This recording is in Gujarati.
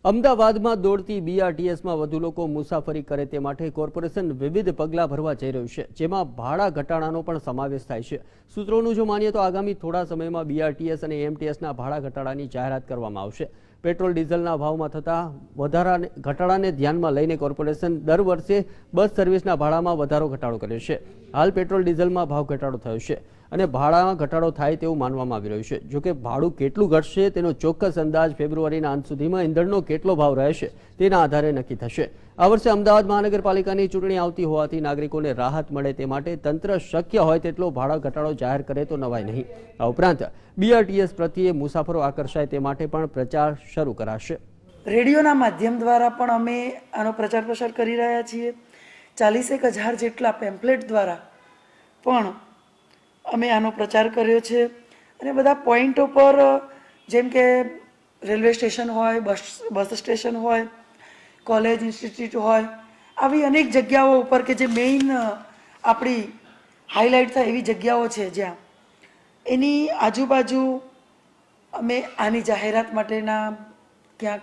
અમદાવાદમાં દોડતી બીઆરટીએસમાં વધુ લોકો મુસાફરી કરે તે માટે કોર્પોરેશન વિવિધ પગલાં ભરવા જઈ રહ્યું છે, જેમાં ભાડા ઘટાડાનો પણ સમાવેશ થાય છે। સૂત્રોનું જો માનીએ તો આગામી થોડા સમયમાં બીઆરટીએસ અને એમટીએસના ભાડા ઘટાડાની જાહેરાત કરવામાં આવશે। પેટ્રોલ ડીઝલના ભાવમાં થતા ઘટાડાને ધ્યાનમાં લઈને કોર્પોરેશન દર વર્ષે બસ સર્વિસના ભાડામાં વધારો ઘટાડો કર્યો છે। હાલ પેટ્રોલ ડીઝલમાં ભાવ ઘટાડો થયો છે અને ભાડામાં ઘટાડો થાય તેવું માનવામાં આવી રહ્યું છે। જોકે ભાડું કેટલું ઘટશે તેનો ચોક્કસ અંદાજ ફેબ્રુઆરીના અંત સુધીમાં ઇંધણનો કેટલો ભાવ રહેશે તેના આધારે નક્કી થશે। આ વર્ષે અમદાવાદ મહાનગરપાલિકાની ચૂંટણી આવતી હોવાથી નાગરિકોને રાહત મળે તે માટે તંત્ર શક્ય હોય તેટલો ભાડા ઘટાડો જાહેર કરે તો નવાય નહીં। આ ઉપરાંત બીઆરટીએસ પ્રત્યે મુસાફરો આકર્ષાય તે માટે પણ પ્રચાર શરૂ કરાશે। રેડિયોના માધ્યમ દ્વારા પણ અમે આનો પ્રચાર પ્રસાર કરી રહ્યા છીએ। 41,000 જેટલા પેમ્ફલેટ દ્વારા પણ અમે આનો પ્રચાર કર્યો છે અને બધા પોઈન્ટો પર જેમ કે રેલવે સ્ટેશન હોય, બસ સ્ટેશન હોય, કોલેજ ઇન્સ્ટિટ્યૂટ હોય, આવી અનેક જગ્યાઓ ઉપર કે જે મેઇન આપણી હાઇલાઇટ થાય એવી જગ્યાઓ છે જ્યાં એની આજુબાજુ અમે આની જાહેરાત માટેના ક્યાંક